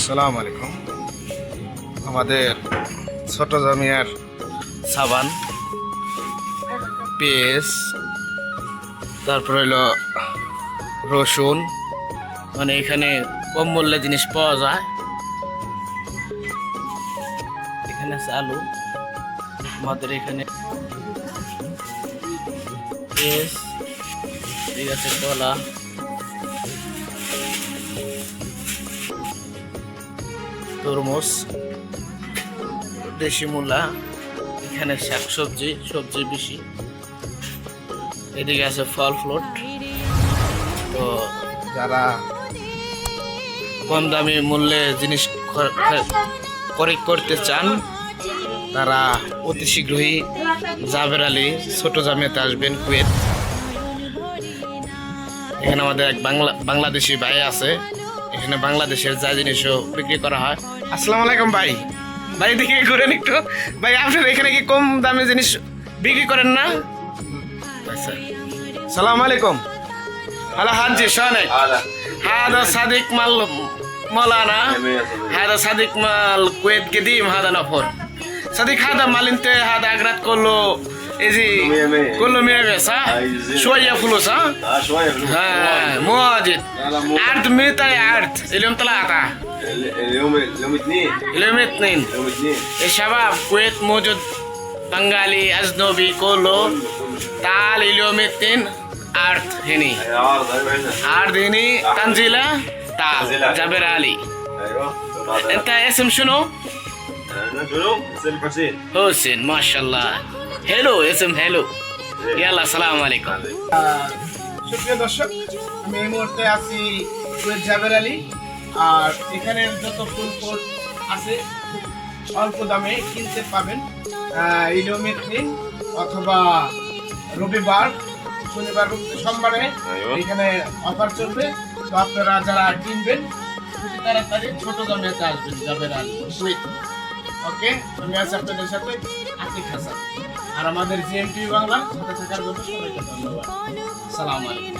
আসসালামু আলাইকুম। আমাদের ছোট জামিয়ার সাবান, পেঁয়াজ, তারপর হইল রসুন, মানে এখানে কম মূল্যে জিনিস পাওয়া যায়। এখানে আছে আলু, আমাদের এখানে পেঁয়াজ, ঠিক আছে, কলা, তরমুজ, দেশি মূলা, এখানে শাকসবজি, সবজি বেশি, এদিকে আছে ফল ফ্রুট। তো যারা কম দামি মূল্যে জিনিস ক্রয় করতে চান তারা অতি শীঘ্রই জাবের আলী ছোট জামিয়াতে আসবেন, কুয়েত। এখানে আমাদের এক বাংলাদেশি ভাই আছে, এখানে বাংলাদেশের যা জিনিসও বিক্রি করা হয়। আসসালামু আলাইকুম ভাই। ভাই দেখে ঘুরেন একটু। ভাই আপনার এখানে কি কম দামে জিনিস বিক্রি করেন না? আচ্ছা, সালাম আলাইকুম। هلا حجي شلونك؟ هذا صديق مال مولانا، هذا صديق مال الكويت قديم، هذا نفر صديق. هذا مال انت هذا اقرات كله ايزي كله 100 صح؟ شويه فلوس ها؟ شويه فلوس. ها مو واجد. عرض متى عرض؟ اليوم 3 اليوم 2 اليوم 2. يا شباب كويت موجود بنغالي اجنبي كله. تعال اليوم 2 عرض هني، عرض. ايوه هنا عرض هني تنزيله. تعال جابر علي. ايوه. انت اسم شنو؟ انا شنو؟ اسم حسين. حسين، ما شاء الله. هلو، اسم هلو. يلا السلام عليكم. সুপ্রিয় দর্শক, আমি এই মুহূর্তে আছি কুয়েত জাবের আলী। আর এখানে যত ফুল কোর্ট আছে অল্প দামে কিনতে পাবেন। ইলিয়মের দিন অথবা রবিবার, শনিবার, সোমবারে এখানে অফার চলবে। তো আপনারা যারা কিনবেন খুবই তাড়াতাড়ি ছোট দামে আসবেন জাবের আলী কুয়েত। ওকে, আমি আছি আপনাদের সাথে আতিক হাসান। আর আমাদের জিএমটি বাংলা সাথে থাকার জন্য সবাইকে ধন্যবাদ। আসসালামু আলাইকুম।